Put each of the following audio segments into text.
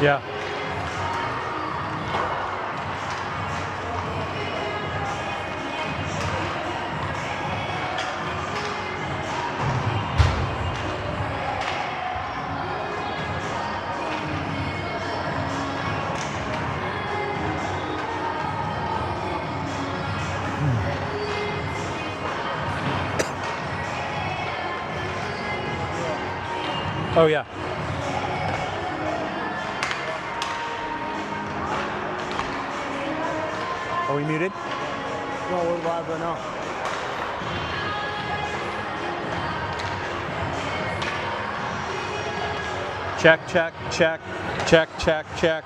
Yeah. Oh, yeah. Are we muted? No, we're live right now. Check, check, check, check, check, check.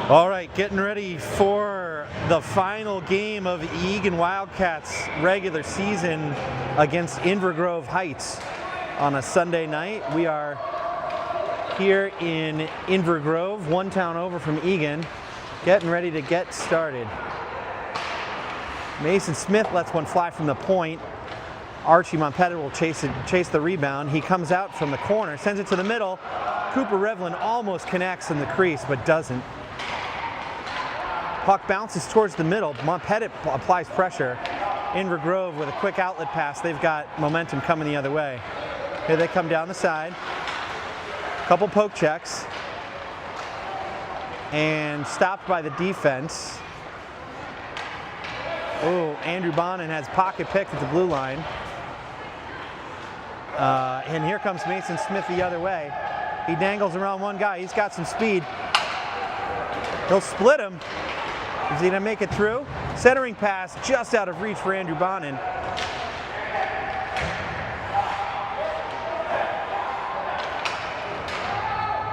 All right, getting ready for the final game of Egan Wildcats regular season against Inver Grove Heights on a Sunday night. We are here in Inver Grove, one town over from Egan, getting ready to get started. Mason Smith lets one fly from the point. Archie Monpetta will chase the rebound. He comes out from the corner, sends it to the middle. Cooper Revlin almost connects in the crease, but doesn't. Puck bounces towards the middle. Monpetta applies pressure. Inver Grove with a quick outlet pass. They've got momentum coming the other way. Here they come down the side. Couple poke checks. And stopped by the defense. Oh, Andrew Bonin has pocket picked at the blue line. And here comes Mason Smith the other way. He dangles around one guy. He's got some speed. He'll split him. Is he gonna make it through? Centering pass just out of reach for Andrew Bonin.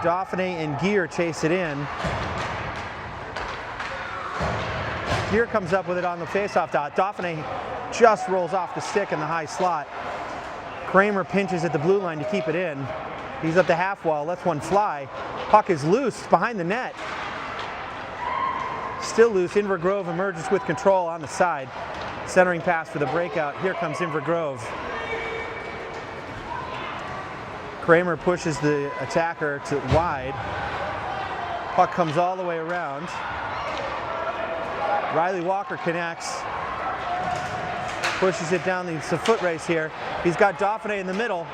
Dauphiné and Gear chase it in. Gear comes up with it on the faceoff dot. Dauphiné just rolls off the stick in the high slot. Kramer pinches at the blue line to keep it in. He's up the half wall, lets one fly. Puck is loose behind the net. Still loose. Inver Grove emerges with control on the side. Centering pass for the breakout. Here comes Inver Grove. Kramer pushes the attacker to wide. Puck comes all the way around. Riley Walker connects. Pushes it down. It's a foot race here. He's got Dauphiné in the middle.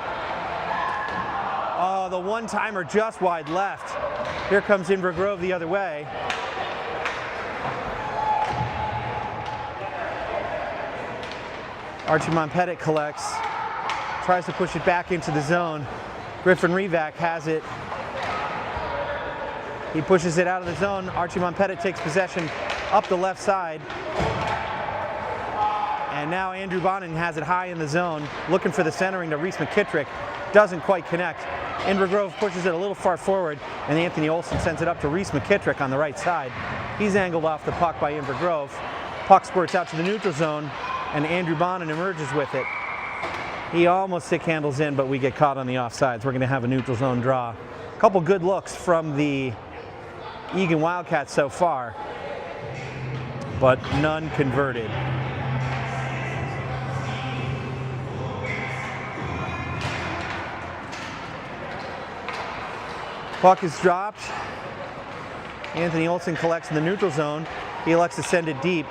Oh, the one-timer just wide left. Here comes Inver Grove the other way. Archie Monpettit collects. Tries to push it back into the zone. Griffin Revac has it. He pushes it out of the zone. Archie Monpettit takes possession up the left side. And now Andrew Bonin has it high in the zone, looking for the centering to Reese McKittrick. Doesn't quite connect. Inver Grove pushes it a little far forward, and Anthony Olson sends it up to Reese McKittrick on the right side. He's angled off the puck by Inver Grove. Puck squirts out to the neutral zone, and Andrew Bonin emerges with it. He almost stick handles in, but we get caught on the offsides. We're going to have a neutral zone draw. A couple good looks from the Egan Wildcats so far, but none converted. Puck is dropped. Anthony Olson collects in the neutral zone. He elects to send it deep.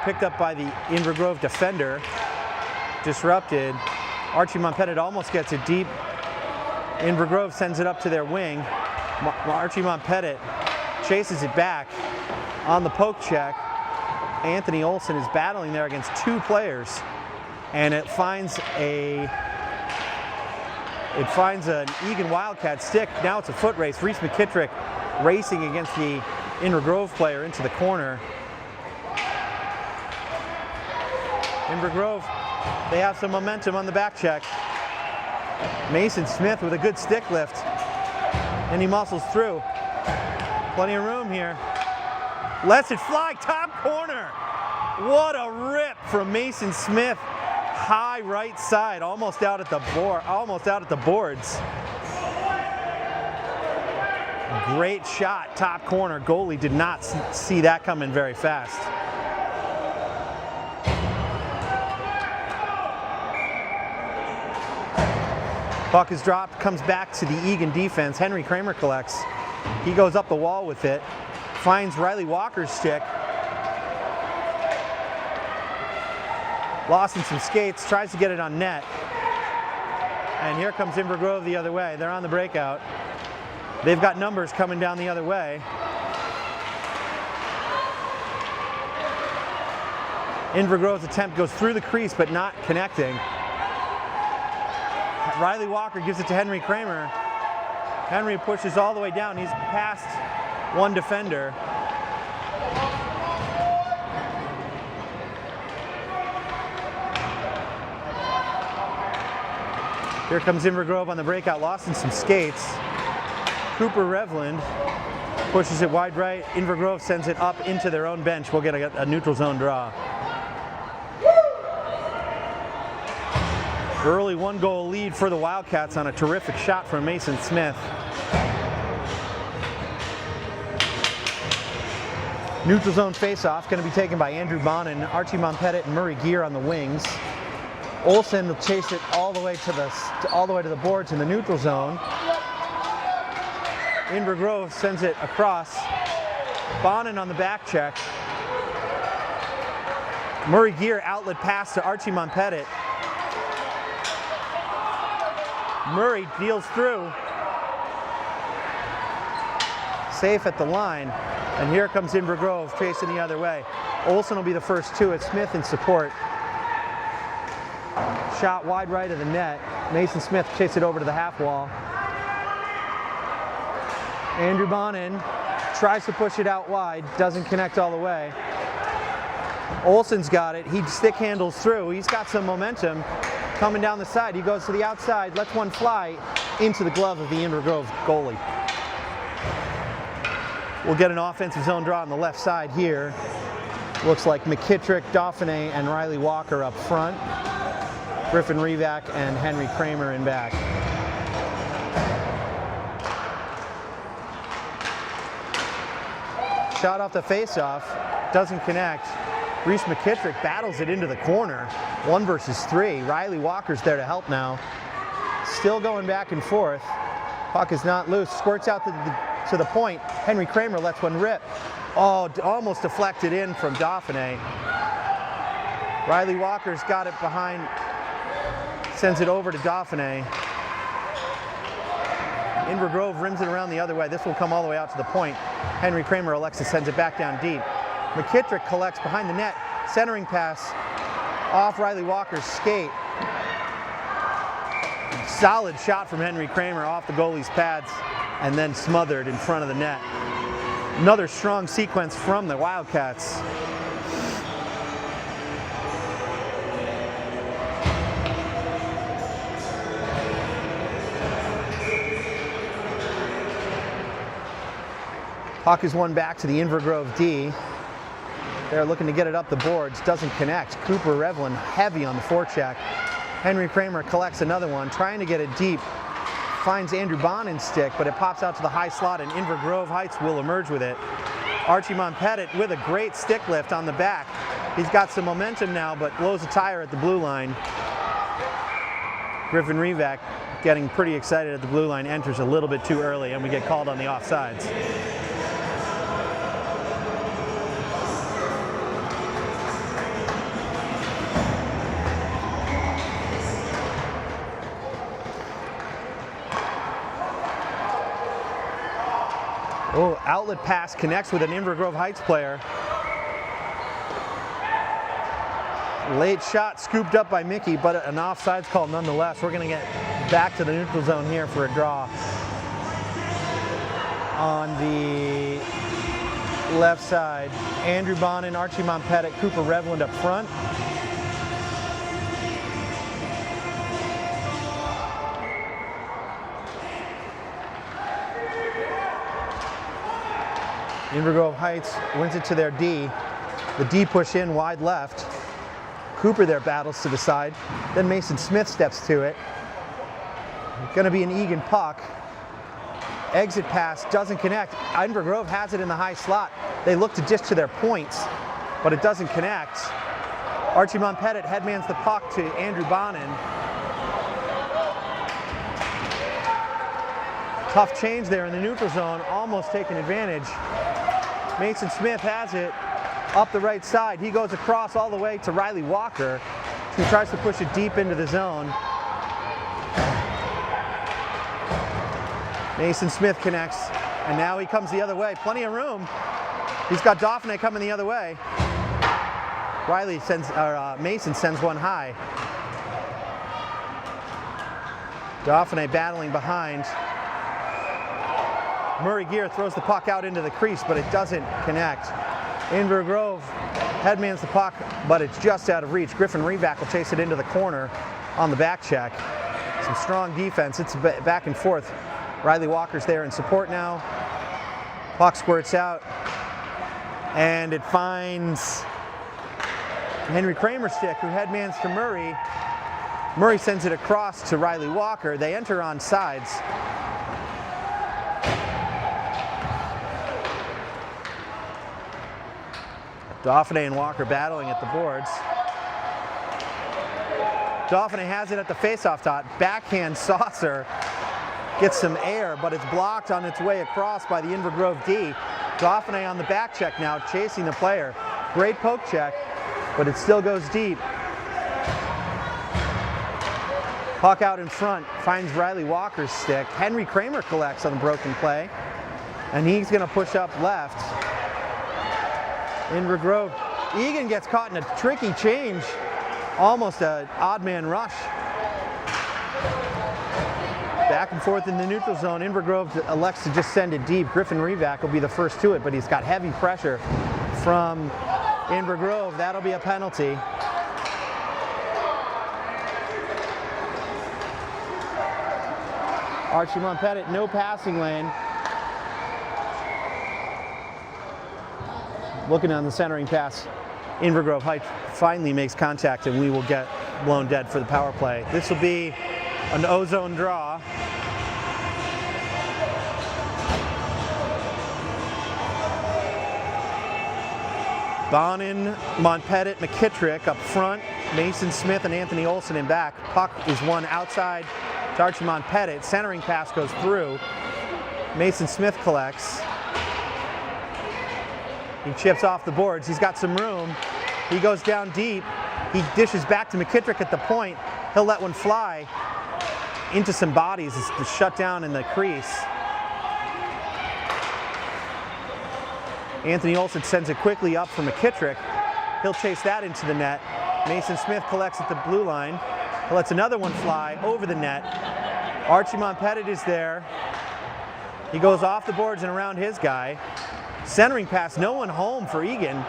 Picked up by the Inver Grove defender. Disrupted. Archie Monpettit almost gets it deep. Inver Grove sends it up to their wing. Archie Monpettit chases it back on the poke check. Anthony Olson is battling there against two players, and it finds an Egan Wildcat stick. Now it's a foot race. Reese McKittrick racing against the Inver Grove player into the corner. Inver Grove, they have some momentum on the back check. Mason Smith with a good stick lift, and he muscles through. Plenty of room here. Lets it fly, top corner. What a rip from Mason Smith. High right side, almost out at the boards. Great shot, top corner. Goalie did not see that coming very fast. Puck is dropped, comes back to the Egan defense. Henry Kramer collects. He goes up the wall with it, finds Riley Walker's stick. Lost in some skates, tries to get it on net. And here comes Inver Grove the other way. They're on the breakout. They've got numbers coming down the other way. Inver Grove's attempt goes through the crease but not connecting. Riley Walker gives it to Henry Kramer. Henry pushes all the way down. He's past one defender. Here comes Inver Grove on the breakout, lost in some skates. Cooper Revland pushes it wide right. Inver Grove sends it up into their own bench. We'll get a neutral zone draw. Early one-goal lead for the Wildcats on a terrific shot from Mason Smith. Neutral zone face-off going to be taken by Andrew Bonin, Archie Monpettit, and Murray Gear on the wings. Olson will chase it all the way to the boards in the neutral zone. Inver Grove sends it across. Bonin on the back check. Murray Gear outlet pass to Archie Monpettit. Murray deals through. Safe at the line. And here comes Inver Grove chasing the other way. Olson will be the first to it. Smith in support. Shot wide right of the net. Mason Smith chases it over to the half wall. Andrew Bonin tries to push it out wide, doesn't connect all the way. Olsen's got it, he stick handles through, he's got some momentum coming down the side. He goes to the outside, lets one fly into the glove of the Inver Grove goalie. We'll get an offensive zone draw on the left side here. Looks like McKittrick, Dauphiné, and Riley Walker up front. Griffin Revac and Henry Kramer in back. Shot off the faceoff, doesn't connect. Reese McKittrick battles it into the corner. 1 versus 3. Riley Walker's there to help now. Still going back and forth. Puck is not loose. Squirts out to the point. Henry Kramer lets one rip. Oh, almost deflected in from Dauphiné. Riley Walker's got it behind. Sends it over to Dauphiné. Inver Grove rims it around the other way. This will come all the way out to the point. Henry Kramer elects to send it back down deep. McKittrick collects behind the net. Centering pass off Riley Walker's skate. Solid shot from Henry Kramer off the goalie's pads and then smothered in front of the net. Another strong sequence from the Wildcats. Puck is won back to the Inver Grove D. They're looking to get it up the boards. Doesn't connect. Cooper Revlin heavy on the forecheck. Henry Kramer collects another one, trying to get it deep. Finds Andrew Bonin's stick, but it pops out to the high slot, and Inver Grove Heights will emerge with it. Archie Monpettit with a great stick lift on the back. He's got some momentum now, but blows a tire at the blue line. Griffin Revac, getting pretty excited at the blue line, enters a little bit too early, and we get called on the offsides. Oh, outlet pass connects with an Inver Grove Heights player. Late shot scooped up by Mickey, but an offsides call nonetheless. We're going to get back to the neutral zone here for a draw. On the left side, Andrew Bonin, Archie Monpettit, Cooper Revland up front. Inver Grove Heights wins it to their D. The D push in wide left. Cooper there battles to the side. Then Mason Smith steps to it. Going to be an Egan puck. Exit pass doesn't connect. Inver Grove has it in the high slot. They look to dish to their points, but it doesn't connect. Archie Monpettit headmans the puck to Andrew Bonin. Tough change there in the neutral zone, almost taking advantage. Mason Smith has it up the right side. He goes across all the way to Riley Walker, who tries to push it deep into the zone. Mason Smith connects, and now he comes the other way. Plenty of room. He's got Dauphiné coming the other way. Mason sends one high. Dauphiné battling behind. Murray Gear throws the puck out into the crease, but it doesn't connect. Inver Grove headmans the puck, but it's just out of reach. Griffin Revac will chase it into the corner on the back check. Some strong defense. It's back and forth. Riley Walker's there in support now. Puck squirts out, and it finds Henry Kramer's stick, who headmans to Murray. Murray sends it across to Riley Walker. They enter on sides. Dauphiné and Walker battling at the boards. Dauphiné has it at the faceoff dot. Backhand saucer. Gets some air, but it's blocked on its way across by the Inver Grove D. Dauphiné on the back check now, chasing the player. Great poke check, but it still goes deep. Puck out in front, finds Riley Walker's stick. Henry Kramer collects on the broken play, and he's going to push up left. Inver Grove. Egan gets caught in a tricky change. Almost an odd man rush. Back and forth in the neutral zone. Inver Grove elects to just send it deep. Griffin Revac will be the first to it, but he's got heavy pressure from Inver Grove. That'll be a penalty. Archie Monpettit, no passing lane. Looking on the centering pass. Inver Grove Heights finally makes contact, and we will get blown dead for the power play. This will be an O-zone draw. Bonin, Monpettit, McKittrick up front. Mason Smith and Anthony Olson in back. Puck is one outside to Archie Monpettit. Centering pass goes through. Mason Smith collects. He chips off the boards. He's got some room. He goes down deep. He dishes back to McKittrick at the point. He'll let one fly into some bodies. It's the shutdown in the crease. Anthony Olson sends it quickly up for McKittrick. He'll chase that into the net. Mason Smith collects at the blue line. He lets another one fly over the net. Archie Monpettit is there. He goes off the boards and around his guy. Centering pass, no one home for Egan.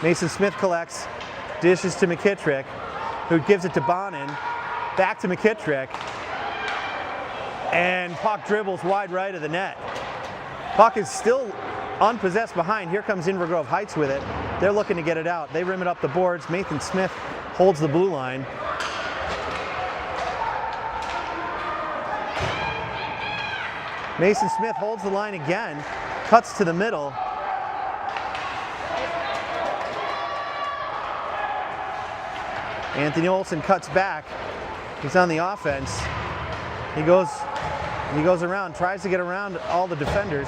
Mason Smith collects, dishes to McKittrick, who gives it to Bonin. Back to McKittrick. And puck dribbles wide right of the net. Puck is still unpossessed behind. Here comes Inver Grove Heights with it. They're looking to get it out. They rim it up the boards. Mason Smith holds the blue line. Mason Smith holds the line again, cuts to the middle. Anthony Olson cuts back. He's on the offense. He goes around, tries to get around all the defenders.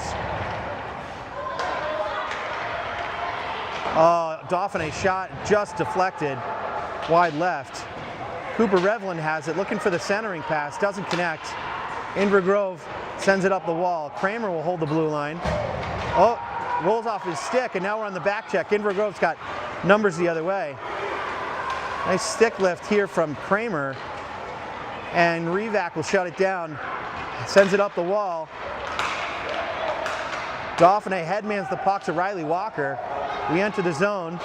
Dauphiné shot just deflected wide left. Cooper Revlin has it, looking for the centering pass, doesn't connect. Inver Grove sends it up the wall. Kramer will hold the blue line. Oh, rolls off his stick, and now we're on the back check. Inver Grove's got numbers the other way. Nice stick lift here from Kramer, and Revac will shut it down. Sends it up the wall. Dauphiné headmans the puck to Riley Walker. We enter the zone.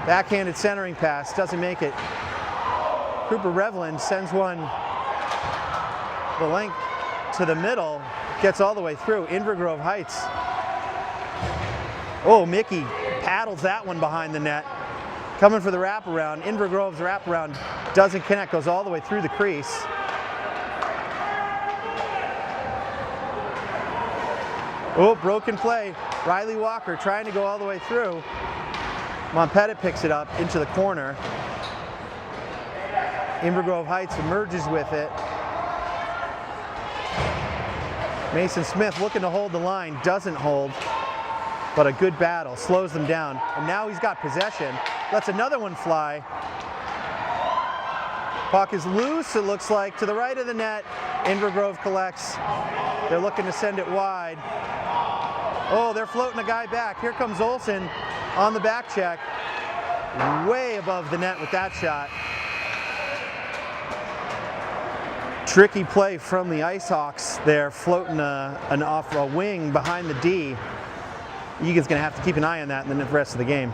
Backhanded centering pass, doesn't make it. Cooper Revlin sends one the length to the middle, gets all the way through. Inver Grove Heights. Oh, Mickey paddles that one behind the net. Coming for the wraparound. Inver Grove's wraparound doesn't connect, goes all the way through the crease. Oh, broken play. Riley Walker trying to go all the way through. Monpettit picks it up into the corner. Inver Grove Heights emerges with it. Mason Smith looking to hold the line, doesn't hold, but a good battle, slows them down. And now he's got possession, lets another one fly. Puck is loose, it looks like, to the right of the net. Inver Grove collects. They're looking to send it wide. Oh, they're floating a guy back. Here comes Olson on the back check. Way above the net with that shot. Tricky play from the Ice Hawks there, floating off a wing behind the D. Egan's going to have to keep an eye on that in the rest of the game.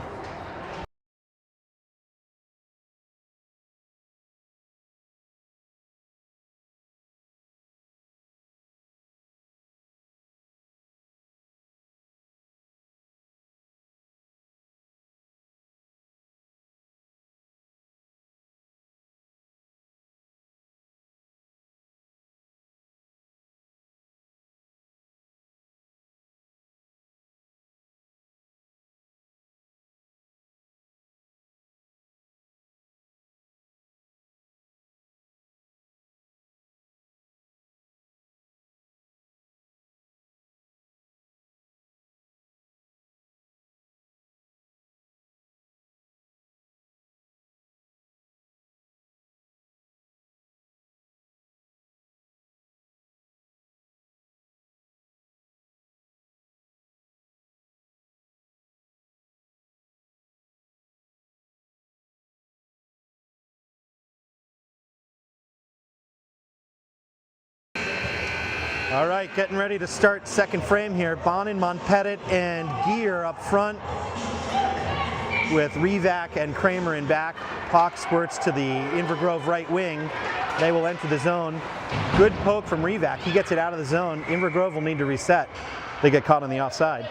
All right, getting ready to start second frame here. Bonin, Monpettit, and Gear up front with Revac and Kramer in back. Puck squirts to the Inver Grove right wing. They will enter the zone. Good poke from Revac. He gets it out of the zone. Inver Grove will need to reset. They get caught on the offside.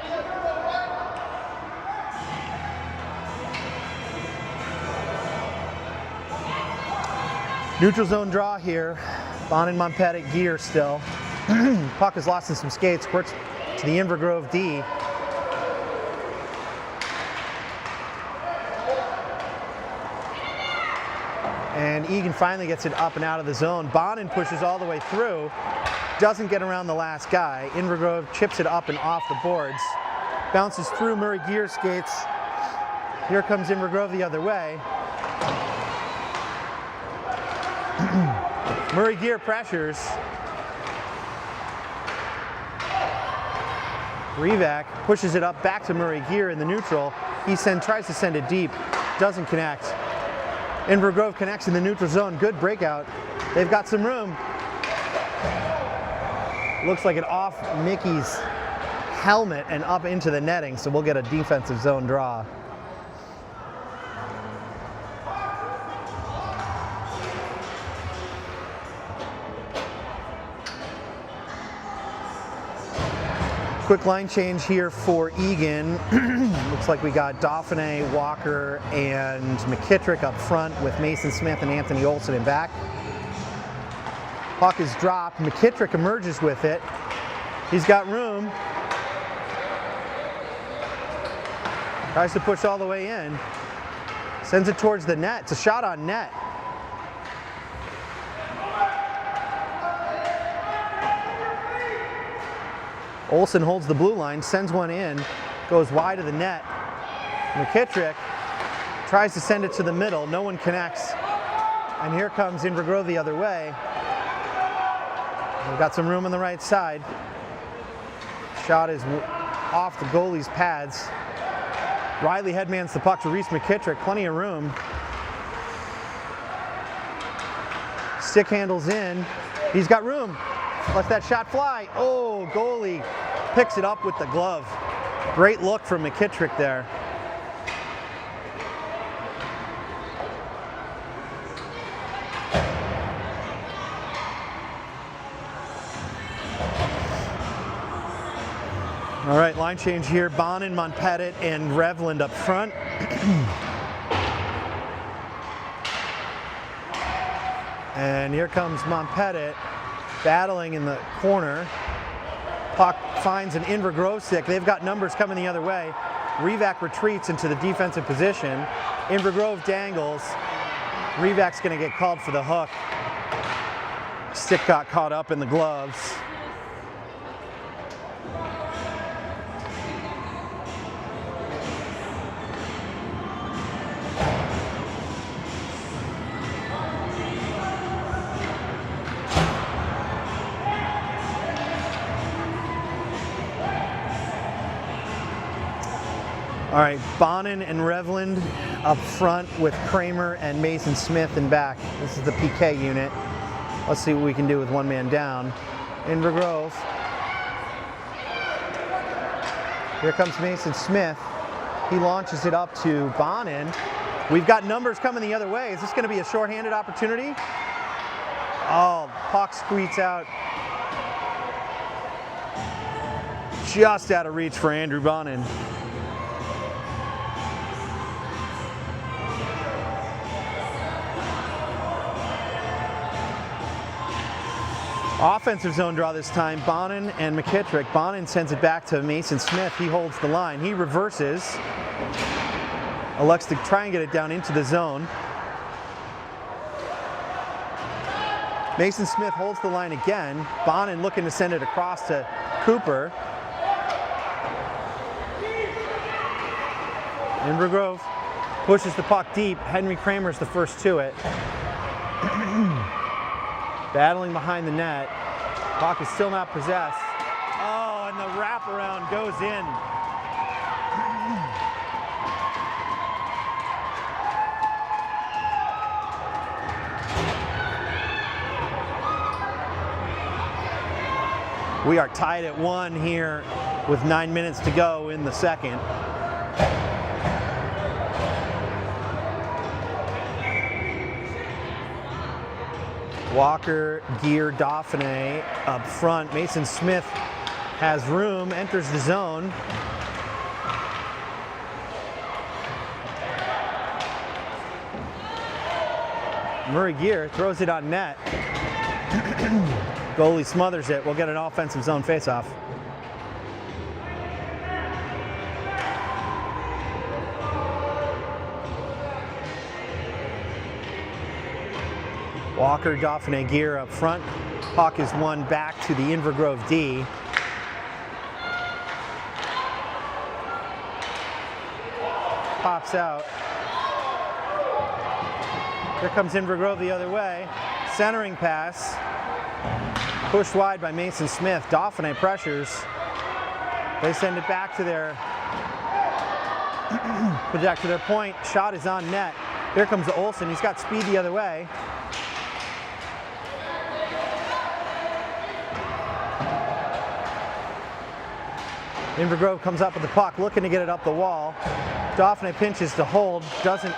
Neutral zone draw here. Bonin, Monpettit, Gear still. Puck is lost in some skates. Squirts to the Inver Grove D. And Egan finally gets it up and out of the zone. Bonin pushes all the way through. Doesn't get around the last guy. Inver Grove chips it up and off the boards. Bounces through Murray Gear skates. Here comes Inver Grove the other way. Murray Gear pressures. Revac pushes it up back to Murray Gear in the neutral. He tries to send it deep. Doesn't connect. Inver Grove connects in the neutral zone. Good breakout. They've got some room. Looks like it off Mickey's helmet and up into the netting, so we'll get a defensive zone draw. Quick line change here for Egan. Looks like we got Dauphiné, Walker, and McKittrick up front with Mason Smith and Anthony Olson in back. Puck is dropped. McKittrick emerges with it. He's got room. Tries to push all the way in. Sends it towards the net. It's a shot on net. Olson holds the blue line, sends one in, goes wide of the net. McKittrick tries to send it to the middle. No one connects. And here comes Inver Grove the other way. We've got some room on the right side. Shot is off the goalie's pads. Riley headmans the puck to Reese McKittrick. Plenty of room. Stick handles in. He's got room. Lets that shot fly. Oh, goalie picks it up with the glove. Great look from McKittrick there. All right, line change here. Bonin, Monpettit, and Revland up front. And here comes Monpettit battling in the corner. Puck finds an Inver Grove stick. They've got numbers coming the other way. Revac retreats into the defensive position. Inver Grove dangles. Revac's going to get called for the hook. Stick got caught up in the gloves. All right, Bonin and Revland up front with Kramer and Mason Smith in back. This is the PK unit. Let's see what we can do with one man down. Inver Grove. Here comes Mason Smith. He launches it up to Bonin. We've got numbers coming the other way. Is this going to be a shorthanded opportunity? Oh, puck squeaks out. Just out of reach for Andrew Bonin. Offensive zone draw this time. Bonin and McKittrick. Bonin sends it back to Mason Smith. He holds the line. He reverses. Elects to try and get it down into the zone. Mason Smith holds the line again. Bonin looking to send it across to Cooper. Inver Grove pushes the puck deep. Henry Kramer's the first to it. Battling behind the net. Puck is still not possessed. Oh, and the wraparound goes in. We are tied at 1 here with 9 minutes to go in the second. Walker, Gear, Dauphiné up front. Mason Smith has room, enters the zone. Murray Gear throws it on net. Goalie smothers it. We'll get an offensive zone faceoff. Walker, Dauphiné, Gear up front. Puck is won back to the Inver Grove D. Pops out. Here comes Inver Grove the other way. Centering pass. Pushed wide by Mason Smith. Dauphiné pressures. They send it back to their point. Shot is on net. Here comes Olsen. He's got speed the other way. Inver Grove comes up with the puck, looking to get it up the wall. Dauphiné pinches to hold. Doesn't.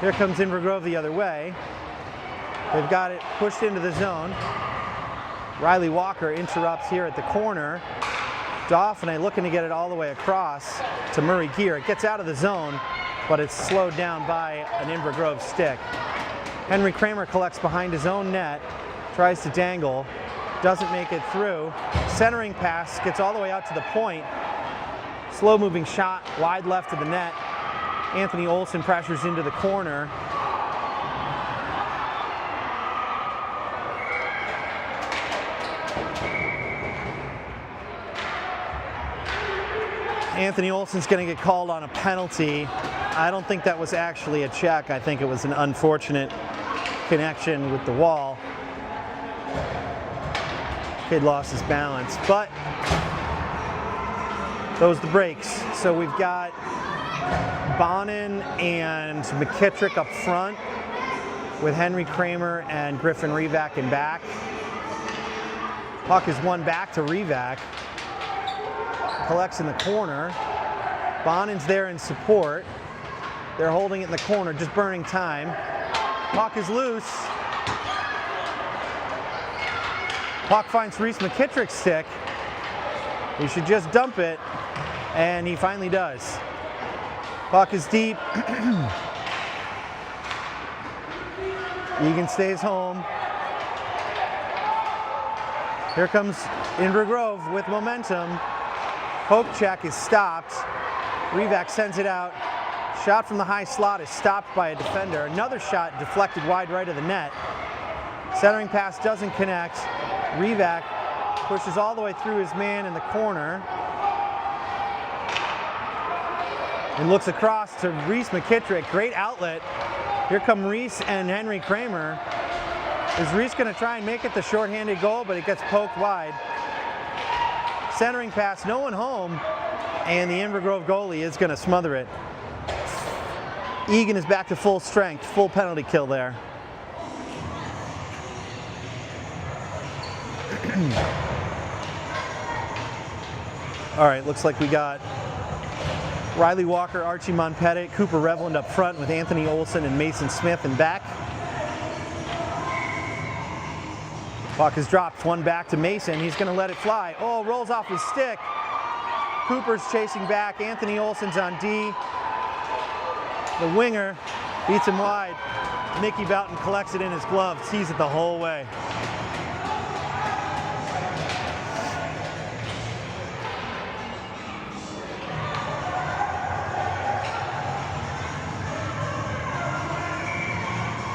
Here comes Inver Grove the other way. They've got it pushed into the zone. Riley Walker interrupts here at the corner. Dauphiné looking to get it all the way across to Murray Gear. It gets out of the zone, but it's slowed down by an Inver Grove stick. Henry Kramer collects behind his own net, tries to dangle, doesn't make it through. Centering pass gets all the way out to the point. Slow moving shot, wide left of the net. Anthony Olsen pressures into the corner. Anthony Olsen's going to get called on a penalty. I don't think that was actually a check. I think it was an unfortunate connection with the wall. Kid lost his balance, but those are the breaks. So we've got Bonin and McKittrick up front with Henry Kramer and Griffin Revac in back. Puck is won back to Revac. Collects in the corner. Bonin's there in support. They're holding it in the corner, just burning time. Puck is loose. Puck finds Reese McKittrick's stick. He should just dump it, and he finally does. Puck is deep. Egan stays home. Here comes Inver Grove with momentum. Poke check is stopped. Revac sends it out. Shot from the high slot is stopped by a defender. Another shot deflected wide right of the net. Centering pass doesn't connect. Revac pushes all the way through his man in the corner. And looks across to Reese McKittrick. Great outlet. Here come Reese and Henry Kramer. Is Reese going to try and make it the shorthanded goal, but it gets poked wide. Centering pass, no one home, and the Inver Grove goalie is going to smother it. Egan is back to full strength, full penalty kill there. All right, looks like we got Riley Walker, Archie Monpettit, Cooper Revland up front with Anthony Olsen and Mason Smith in back. Puck is dropped, one back to Mason. He's going to let it fly. Oh, rolls off his stick. Cooper's chasing back. Anthony Olsen's on D. The winger beats him wide. Mickey Boughton collects it in his glove, sees it the whole way.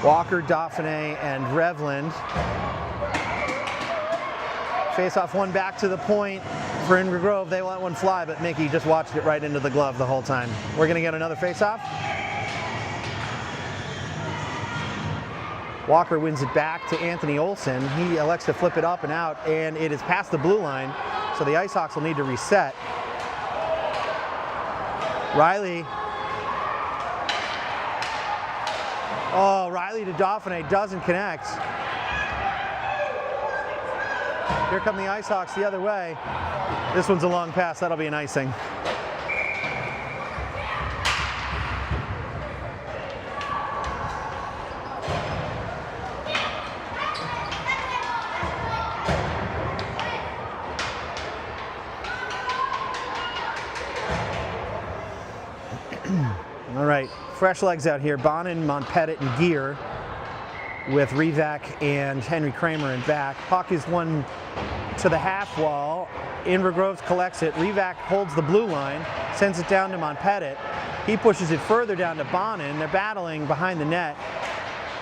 Walker, Dauphiné, and Revland. Face off one back to the point for Inver Grove. They let one fly, but Mickey just watched it right into the glove the whole time. We're going to get another face off. Walker wins it back to Anthony Olsen. He elects to flip it up and out, and it is past the blue line, so the Ice Hawks will need to reset. Riley. Oh, Riley to Dauphiné doesn't connect. Here come the Ice Hawks the other way. This one's a long pass. That'll be an icing. All right, fresh legs out here. Bonin, Montpettit, and Gear with Revac and Henry Kramer in back. Puck is won to the half wall. Inver Groves collects it. Revac holds the blue line, sends it down to Montpettit. He pushes it further down to Bonin. They're battling behind the net.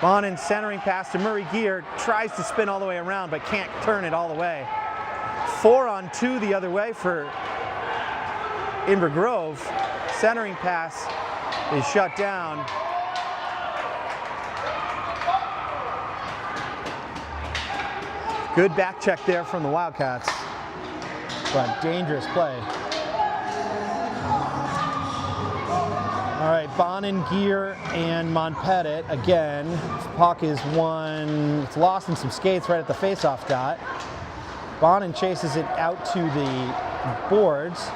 Bonin centering pass to Murray Gear, tries to spin all the way around but can't turn it all the way. 4-on-2 the other way for Inver Grove. Centering pass is shut down. Good back check there from the Wildcats, but dangerous play. All right, Bonin, Gear, and Montpettit again. Puck is won, it's lost in some skates right at the face-off dot. Bonin chases it out to the boards.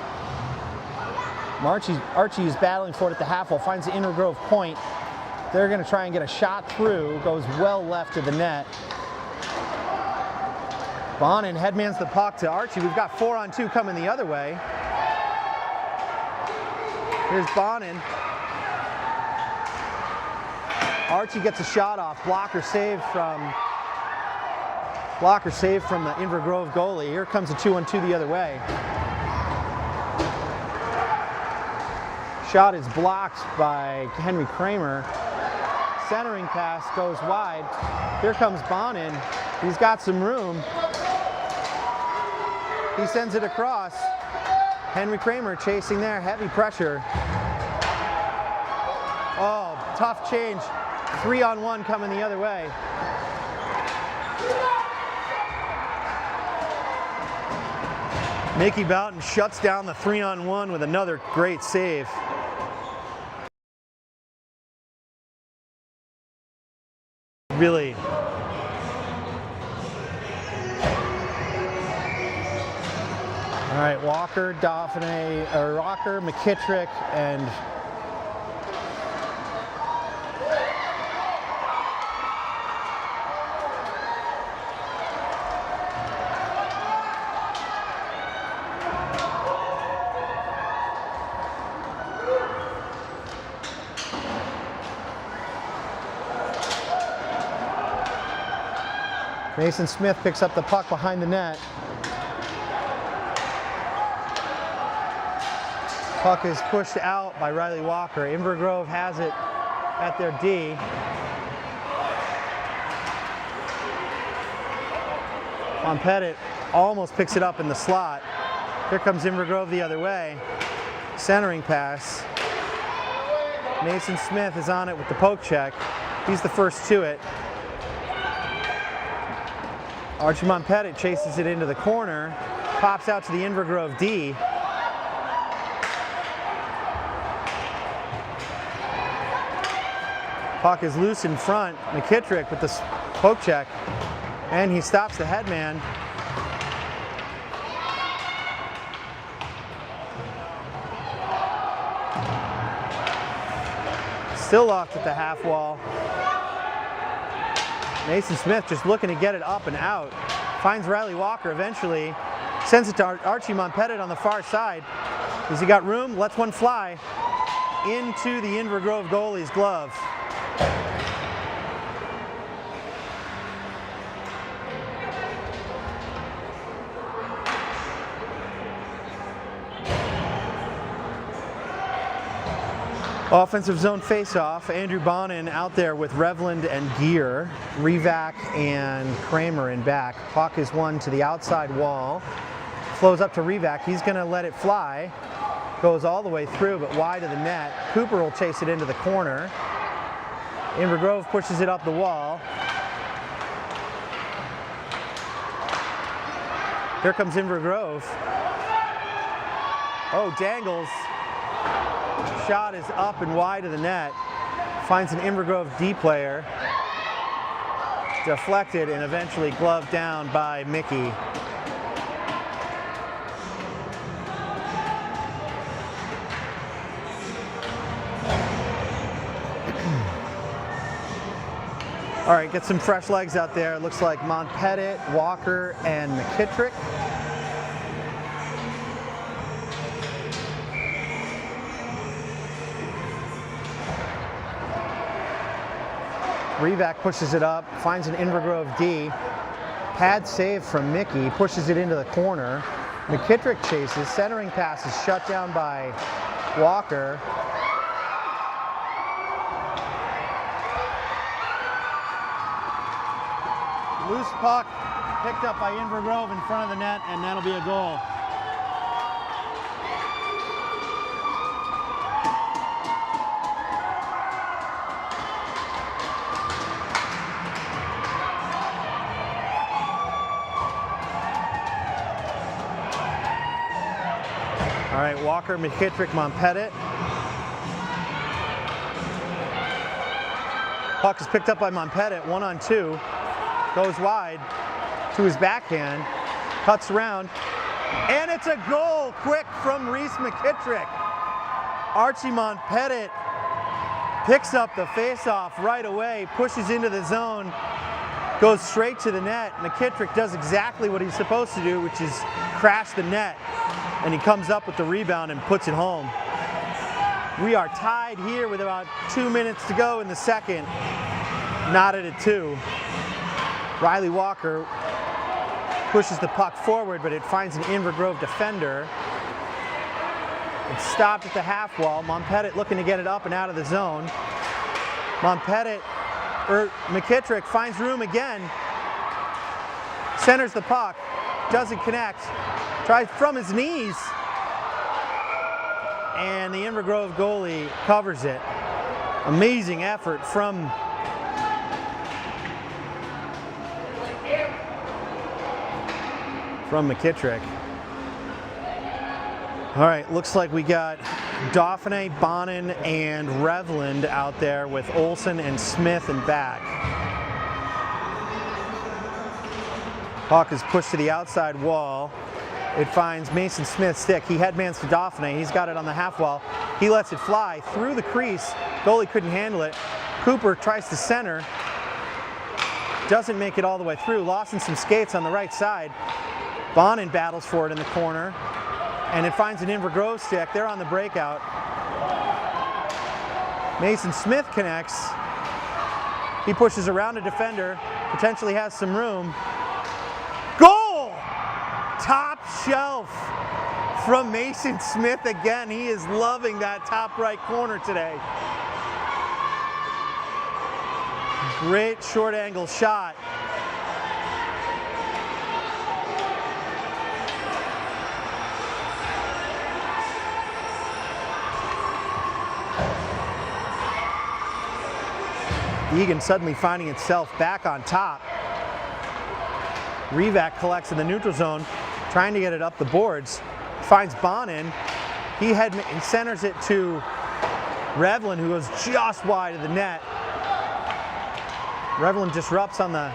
Archie is battling for it at the half wall, finds the Inver Grove point. They're going to try and get a shot through, goes well left of the net. Bonin headmans the puck to Archie. We've got 4-on-2 coming the other way. Here's Bonin. Archie gets a shot off. Blocker saved from the Inver Grove goalie. Here comes a 2-on-2 the other way. Shot is blocked by Henry Kramer. Centering pass goes wide. Here comes Bonin. He's got some room. He sends it across. Henry Kramer chasing there, heavy pressure. Oh, tough change. 3-on-1 coming the other way. Mickey Boughton shuts down the 3-on-1 with another great save. Really. All right, Walker, Rocker, McKittrick, and Mason Smith picks up the puck behind the net. Puck is pushed out by Riley Walker. Inver Grove has it at their D. Montpettit almost picks it up in the slot. Here comes Inver Grove the other way. Centering pass. Mason Smith is on it with the poke check. He's the first to it. Archie Montpettit chases it into the corner, pops out to the Inver Grove D. Puck is loose in front. McKittrick with the poke check, and he stops the headman. Still locked at the half wall. Mason Smith just looking to get it up and out. Finds Riley Walker eventually. Sends it to Archie Montpettit on the far side. Has he got room? Lets one fly into the Inver Grove goalie's glove. Offensive zone face-off. Andrew Bonin out there with Revland and Gear. Revac and Kramer in back. Puck is won to the outside wall. Flows up to Revac. He's going to let it fly. Goes all the way through, but wide of the net. Cooper will chase it into the corner. Inver Grove pushes it up the wall. Here comes Inver Grove. Oh, dangles. Shot is up and wide of the net. Finds an Inver Grove D player. Deflected and eventually gloved down by Mickey. All right, get some fresh legs out there. It looks like Montpettit, Walker, and McKittrick. Revac pushes it up, finds an Inver Grove D. Pad save from Mickey, pushes it into the corner. McKittrick chases, centering pass is shut down by Walker. Loose puck picked up by Inver Grove in front of the net, and that'll be a goal. All right, Walker, McKittrick, Montpettit. Puck is picked up by Montpettit, 1-on-2. Goes wide to his backhand, cuts around, and it's a goal quick from Reese McKittrick. Archie Montpettit picks up the faceoff right away, pushes into the zone, goes straight to the net. McKittrick does exactly what he's supposed to do, which is crash the net, and he comes up with the rebound and puts it home. We are tied here with about 2 minutes to go in the second, knotted at 2. Riley Walker pushes the puck forward, but it finds an Inver Grove defender. It's stopped at the half wall. Montpettit looking to get it up and out of the zone. McKittrick finds room again, centers the puck, doesn't connect, tries from his knees, and the Inver Grove goalie covers it. Amazing effort from McKittrick. All right, looks like we got Dauphiné, Bonin, and Revland out there with Olsen and Smith and back. Puck is pushed to the outside wall. It finds Mason Smith's stick. He headmans to Dauphiné. He's got it on the half wall. He lets it fly through the crease. Goalie couldn't handle it. Cooper tries to center. Doesn't make it all the way through. Lost in some skates on the right side. Bonin battles for it in the corner, and it finds an Inver Grove stick. They're on the breakout. Mason Smith connects. He pushes around a defender, potentially has some room. Goal! Top shelf from Mason Smith again. He is loving that top right corner today. Great short angle shot. Egan suddenly finding itself back on top. Revac collects in the neutral zone, trying to get it up the boards. Finds Bonin. He centers it to Revlin, who goes just wide of the net. Revlin disrupts on the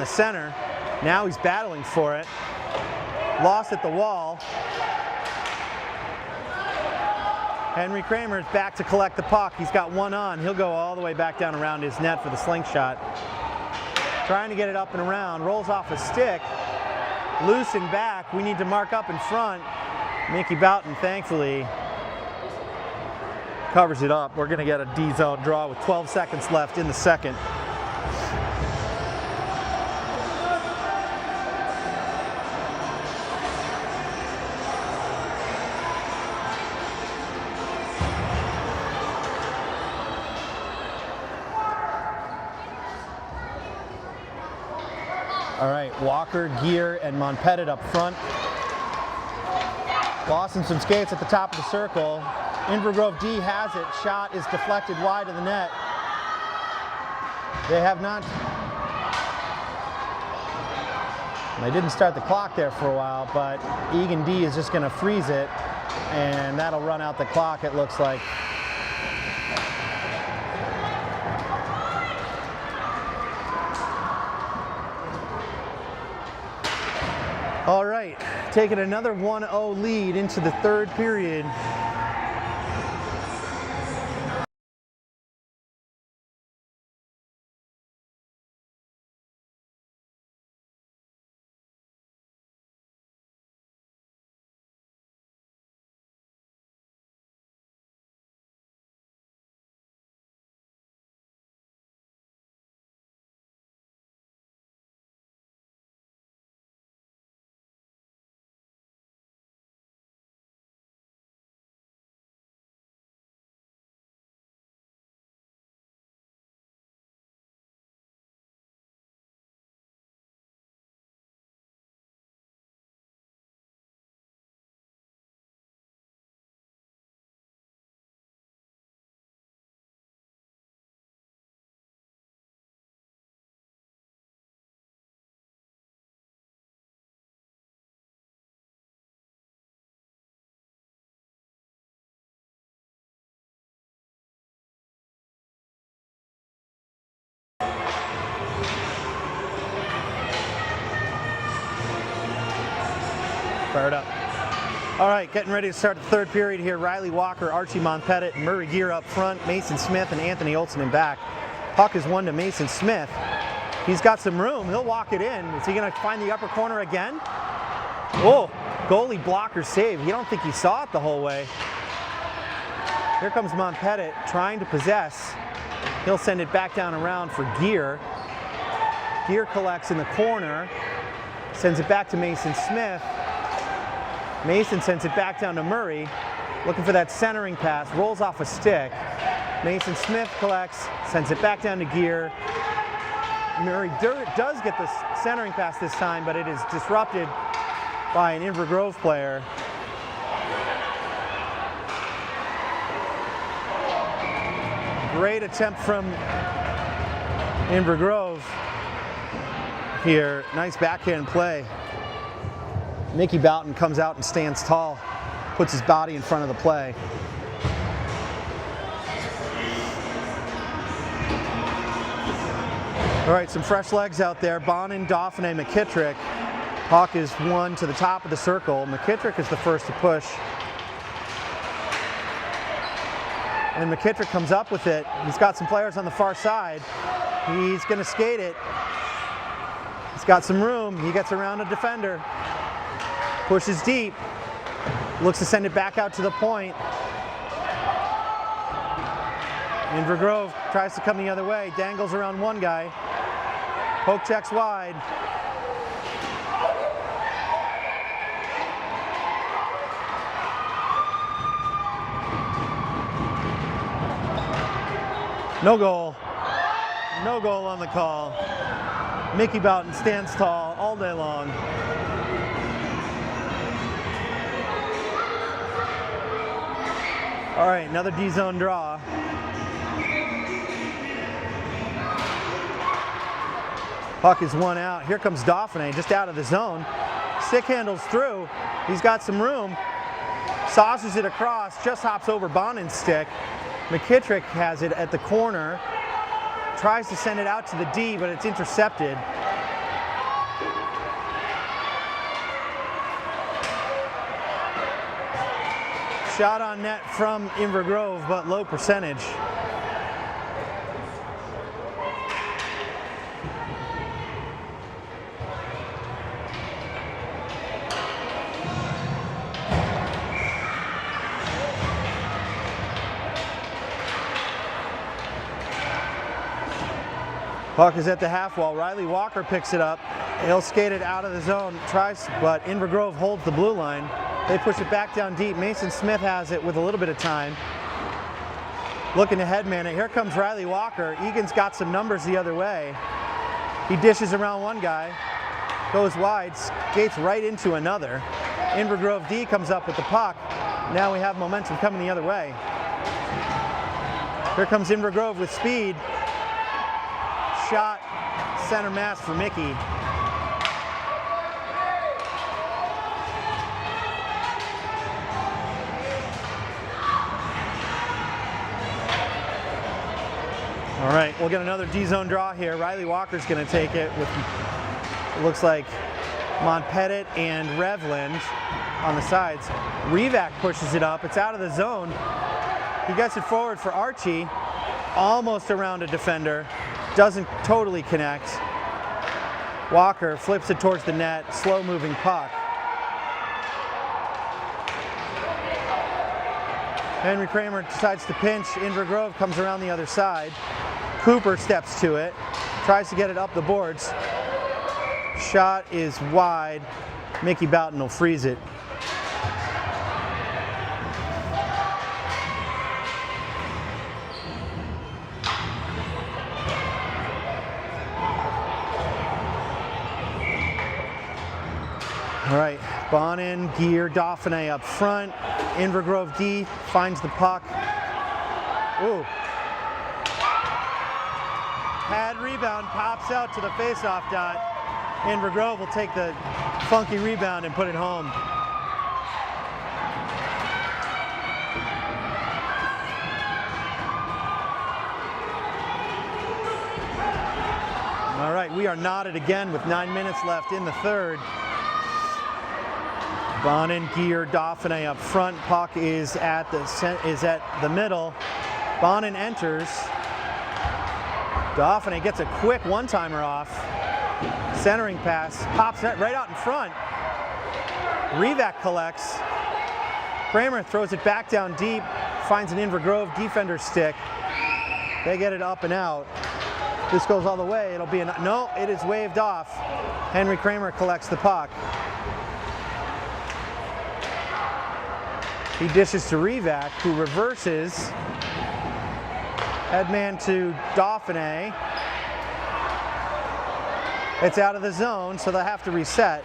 center. Now he's battling for it. Lost at the wall. Henry Kramer is back to collect the puck. He's got one on. He'll go all the way back down around his net for the slingshot. Trying to get it up and around. Rolls off a stick. Loose and back. We need to mark up in front. Mickey Boughton, thankfully, covers it up. We're going to get a D-zone draw with 12 seconds left in the second. All right, Walker, Gear, and Montpettit up front. Lost in some skates at the top of the circle. Inver Grove D has it. Shot is deflected wide of the net. They have not. They didn't start the clock there for a while, but Egan D is just going to freeze it, and that'll run out the clock, it looks like. All right, taking another 1-0 lead into the third period. Fired up. All right, getting ready to start the third period here. Riley Walker, Archie Monpettit, and Murray Gear up front. Mason Smith and Anthony Olson in back. Puck is won to Mason Smith. He's got some room. He'll walk it in. Is he going to find the upper corner again? Whoa, goalie blocker save. You don't think he saw it the whole way. Here comes Monpettit trying to possess. He'll send it back down around for Gear. Gear collects in the corner. Sends it back to Mason Smith. Mason sends it back down to Murray. Looking for that centering pass. Rolls off a stick. Mason Smith collects. Sends it back down to Gear. Murray does get the centering pass this time, but it is disrupted by an Inver Grove player. Great attempt from Inver Grove here. Nice backhand play. Mickey Boughton comes out and stands tall, puts his body in front of the play. All right, some fresh legs out there. Bonin, Dauphiné, McKittrick. Puck is won to the top of the circle. McKittrick is the first to push. And McKittrick comes up with it. He's got some players on the far side. He's going to skate it. He's got some room. He gets around a defender. Pushes deep. Looks to send it back out to the point. Inver Grove tries to come the other way. Dangles around one guy. Poke checks wide. No goal. No goal on the call. Mickey Boughton stands tall all day long. All right, another D-zone draw. Puck is one out. Here comes Dauphiné, just out of the zone. Stick handles through. He's got some room. Saucers it across, just hops over Bonin's stick. McKittrick has it at the corner. Tries to send it out to the D, but it's intercepted. Shot on net from Inver Grove, but low percentage. Puck is at the half wall. Riley Walker picks it up. He'll skate it out of the zone. Tries, but Inver Grove holds the blue line. They push it back down deep. Mason Smith has it with a little bit of time. Looking to headman it. Here comes Riley Walker. Egan's got some numbers the other way. He dishes around one guy. Goes wide. Skates right into another. Inver Grove D comes up with the puck. Now we have momentum coming the other way. Here comes Inver Grove with speed. Shot, center mass for Mickey. All right, we'll get another D-zone draw here. Riley Walker's going to take it with, it looks like, Monpettit and Revland on the sides. Revac pushes it up. It's out of the zone. He gets it forward for Archie, almost around a defender. Doesn't totally connect. Walker flips it towards the net, slow moving puck. Henry Kramer decides to pinch. Inver Grove comes around the other side. Cooper steps to it, tries to get it up the boards. Shot is wide. Mickey Boughton will freeze it. All right, Bonin, Gear, Dauphiné up front. Inver Grove D finds the puck. Ooh. Pad rebound, pops out to the faceoff dot. Inver Grove will take the funky rebound and put it home. All right, we are knotted again with 9 minutes left in the third. Bonin, Gear, Dauphiné up front. Puck is at the middle. Bonin enters. Dauphiné gets a quick one-timer off. Centering pass, pops it right out in front. Rivak collects. Kramer throws it back down deep, finds an Inver Grove defender stick. They get it up and out. This goes all the way. It'll be no, it is waved off. Henry Kramer collects the puck. He dishes to Rivak, who reverses. Headman to Dauphiné. It's out of the zone, so they'll have to reset.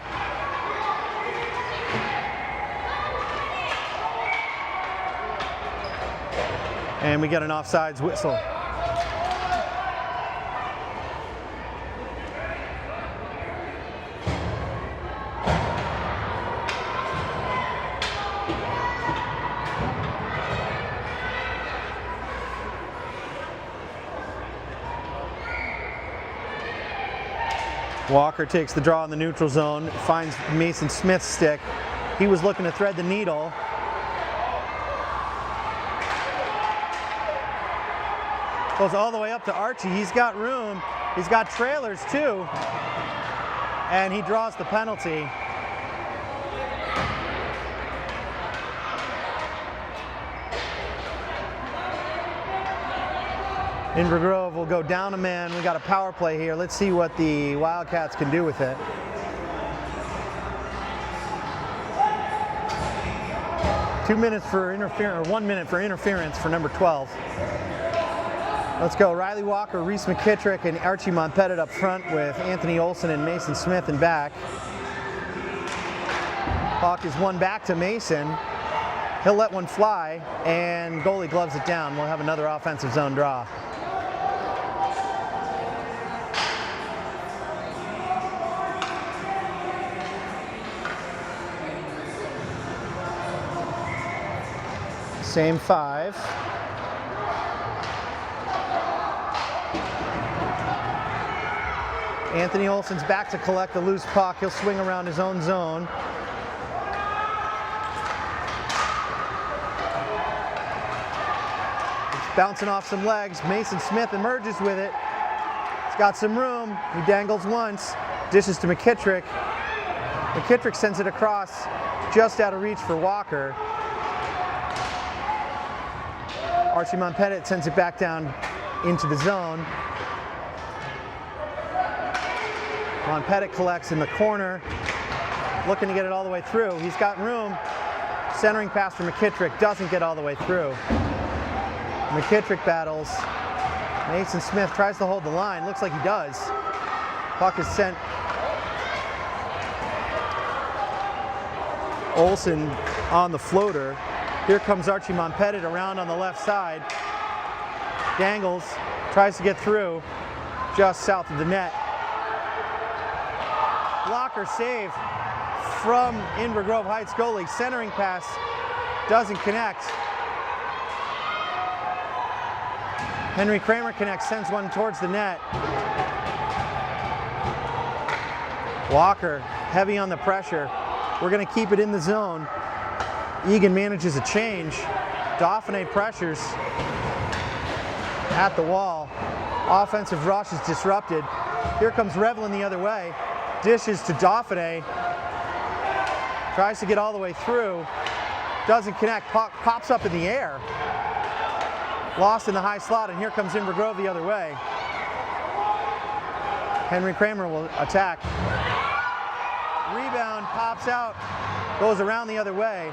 And we get an offsides whistle. Walker takes the draw in the neutral zone, finds Mason Smith's stick. He was looking to thread the needle. Goes all the way up to Archie. He's got room. He's got trailers too. And he draws the penalty. Inver Grove will go down a man. We got a power play here. Let's see what the Wildcats can do with it. One minute for interference for number 12. Let's go. Riley Walker, Reese McKittrick, and Archie Monpettit up front with Anthony Olson and Mason Smith in back. Puck is won back to Mason. He'll let one fly, and goalie gloves it down. We'll have another offensive zone draw. Same five. Anthony Olson's back to collect the loose puck. He'll swing around his own zone. It's bouncing off some legs. Mason Smith emerges with it. He's got some room. He dangles once. Dishes to McKittrick. McKittrick sends it across, just out of reach for Walker. Archie Monpettit sends it back down into the zone. Monpettit collects in the corner, looking to get it all the way through. He's got room. Centering pass for McKittrick, doesn't get all the way through. McKittrick battles. Mason Smith tries to hold the line. Looks like he does. Puck is sent. Olson on the floater. Here comes Archie Monpettit around on the left side. Dangles, tries to get through, just south of the net. Blocker save from Inver Grove Heights goalie. Centering pass doesn't connect. Henry Kramer connects, sends one towards the net. Walker, heavy on the pressure. We're going to keep it in the zone. Egan manages a change. Dauphiné pressures at the wall. Offensive rush is disrupted. Here comes Revlin the other way. Dishes to Dauphiné. Tries to get all the way through. Doesn't connect. Pops up in the air. Lost in the high slot, and here comes Inver Grove the other way. Henry Kramer will attack. Rebound, pops out, goes around the other way.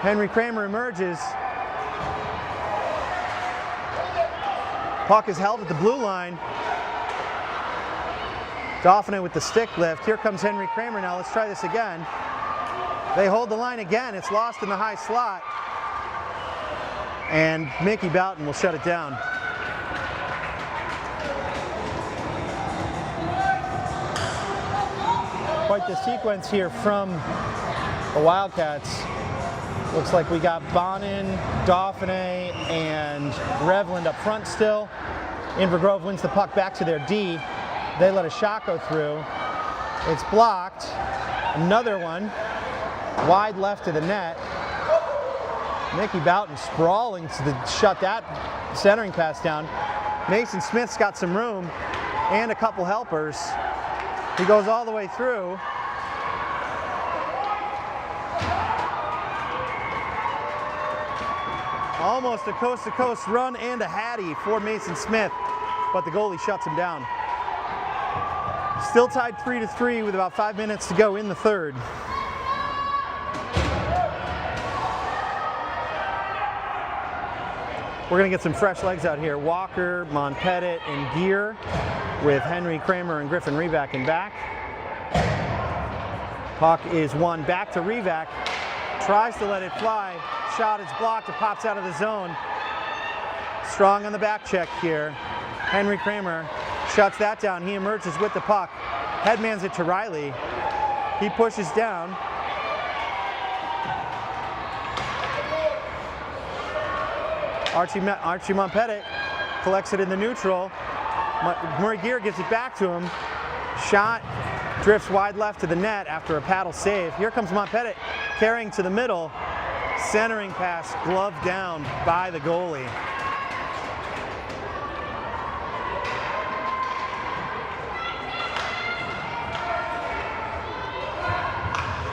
Henry Kramer emerges. Puck is held at the blue line. Dauphiné with the stick lift. Here comes Henry Kramer now. Let's try this again. They hold the line again. It's lost in the high slot. And Mickey Boughton will shut it down. Quite the sequence here from the Wildcats. Looks like we got Bonin, Dauphiné, and Revland up front still. Inver Grove wins the puck back to their D. They let a shot go through. It's blocked. Another one. wide left to the net. Mickey Boughton sprawling to shut that centering pass down. Mason Smith's got some room and a couple helpers. He goes all the way through. Almost a coast-to-coast run and a hattie for Mason Smith, but the goalie shuts him down. Still tied 3-3 with about 5 minutes to go in the third. We're going to get some fresh legs out here. Walker, Monpettit, and Gear with Henry Kramer and Griffin Revac in back. Puck is won back to Revac. Tries to let it fly. Shot is blocked. It pops out of the zone. Strong on the back check here. Henry Kramer shuts that down. He emerges with the puck. Headmans it to Riley. He pushes down. Archie Monpettit collects it in the neutral. Murray Gear gives it back to him. Shot drifts wide left to the net after a paddle save. Here comes Monpettit carrying to the middle. Centering pass gloved down by the goalie.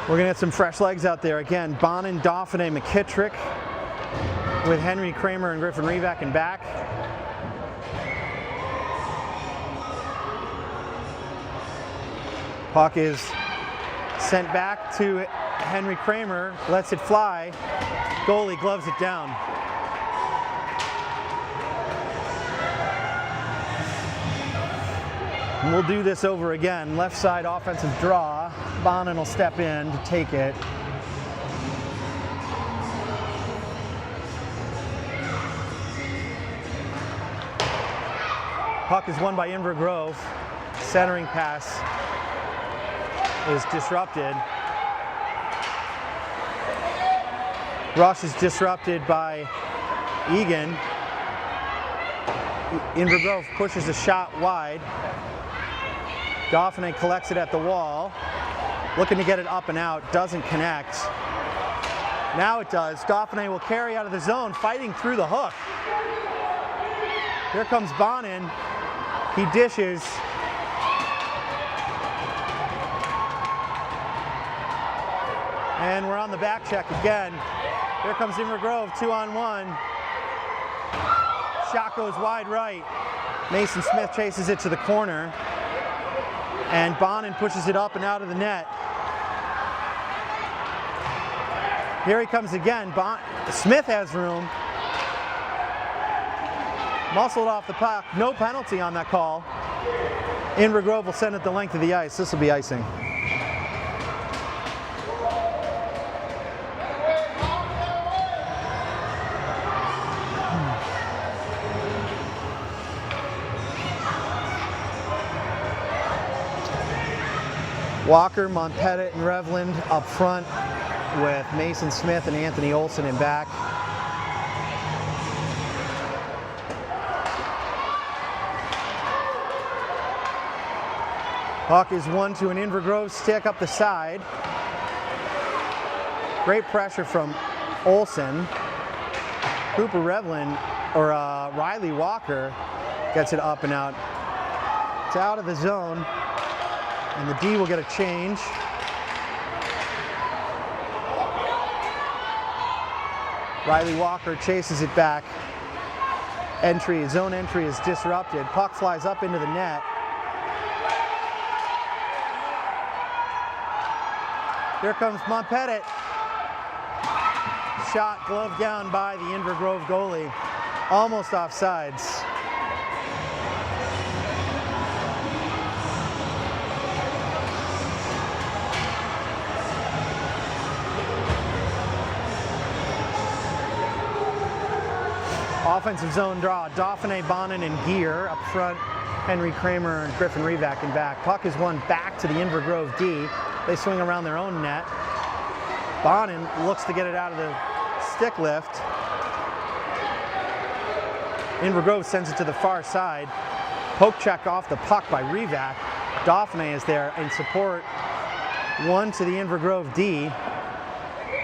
We're going to get some fresh legs out there. Again, Bonin, Dauphiné, McKittrick with Henry Kramer and Griffin Revac in back. Puck is sent back to Henry Kramer, lets it fly. Goalie gloves it down. And we'll do this over again. Left side offensive draw. Bonin will step in to take it. Puck is won by Inver Grove. Centering pass is disrupted. Rush is disrupted by Egan. Inver Grove pushes a shot wide. Dauphiné collects it at the wall. Looking to get it up and out. Doesn't connect. Now it does. Dauphiné will carry out of the zone, fighting through the hook. Here comes Bonin. He dishes. And we're on the back check again. Here comes Inver Grove, 2-on-1. Shot goes wide right. Mason Smith chases it to the corner. And Bonin pushes it up and out of the net. Here he comes again. Smith has room. Muscled off the puck. No penalty on that call. Inver Grove will send it the length of the ice. This will be icing. Walker, Monpettit, and Revland up front with Mason Smith and Anthony Olson in back. Puck is won to an Inver Grove stick up the side. Great pressure from Olson. Cooper Revland, or Riley Walker, gets it up and out. It's out of the zone, and the D will get a change. Riley Walker chases it back. Zone entry is disrupted. Puck flies up into the net. Here comes Monpettit. Shot gloved down by the Inver Grove goalie. Almost offsides. Offensive zone draw. Dauphiné, Bonin, and Gear up front. Henry Kramer and Griffin Revac in back. Puck is won back to the Inver Grove D. They swing around their own net. Bonin looks to get it out of the stick lift. Inver Grove sends it to the far side. Poke check off the puck by Revac. Dauphiné is there in support. One to the Inver Grove D.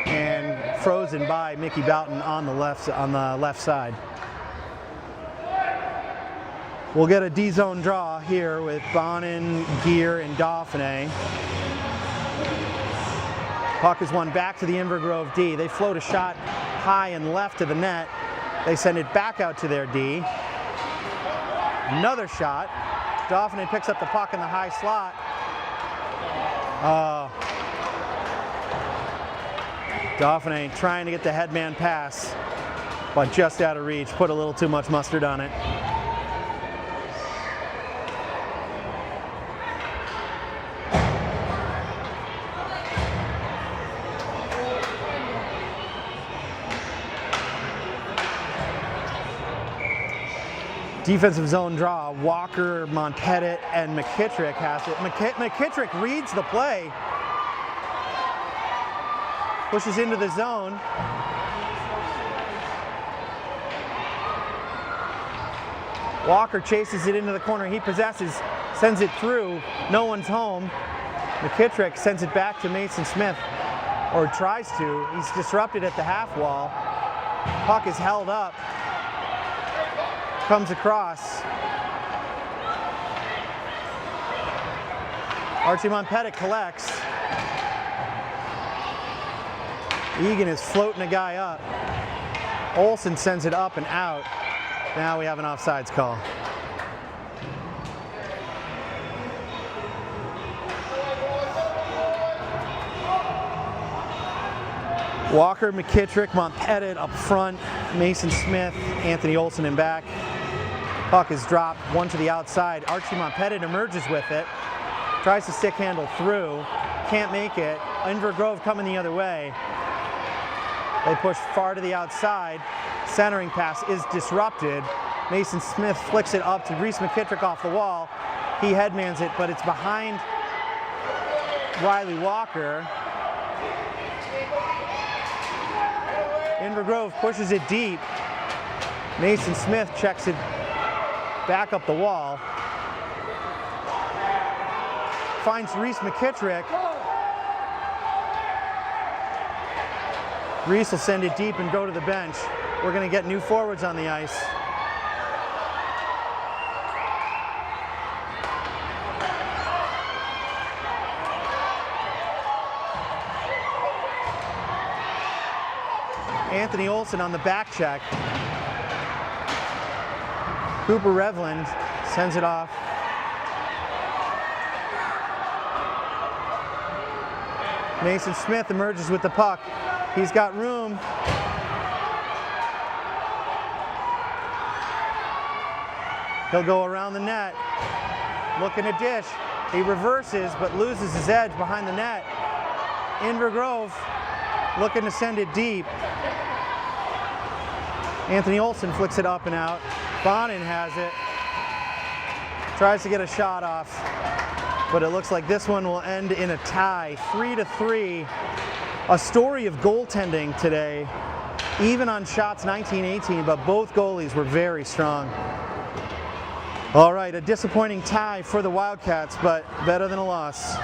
and frozen by Mickey Boughton on the left side. We'll get a D-zone draw here with Bonin, Gear, and Dauphiné. Puck is won back to the Inver Grove D. They float a shot high and left to the net. They send it back out to their D. Another shot. Dauphiné picks up the puck in the high slot. Dauphiné trying to get the headman pass, but just out of reach. Put a little too much mustard on it. Defensive zone draw, Walker, Montpettit, and McKittrick has it. McKittrick reads the play, pushes into the zone. Walker chases it into the corner. He possesses, sends it through. No one's home. McKittrick sends it back to Mason Smith, or tries to. He's disrupted at the half wall. Puck is held up. Comes across. Archie Montpettit collects. Egan is floating a guy up. Olsen sends it up and out. Now we have an offsides call. Walker, McKittrick, Montpettit up front, Mason Smith, Anthony Olsen in back. Puck is dropped, one to the outside. Archie Montpettit emerges with it, tries to stick handle through, can't make it. Inver Grove coming the other way. They push far to the outside. Centering pass is disrupted. Mason Smith flicks it up to Reese McKittrick off the wall. He headmans it, but it's behind Riley Walker. Inver Grove pushes it deep. Mason Smith checks it back up the wall. Finds Reese McKittrick. Reese will send it deep and go to the bench. We're going to get new forwards on the ice. Anthony Olsen on the back check. Cooper Revland sends it off. Mason Smith emerges with the puck. He's got room. He'll go around the net, looking to dish. He reverses, but loses his edge behind the net. Inver Grove looking to send it deep. Anthony Olsen flicks it up and out. Bonin has it. Tries to get a shot off, but it looks like this one will end in a tie, 3-3. A story of goaltending today, even on shots 19-18, but both goalies were very strong. All right, a disappointing tie for the Wildcats, but better than a loss.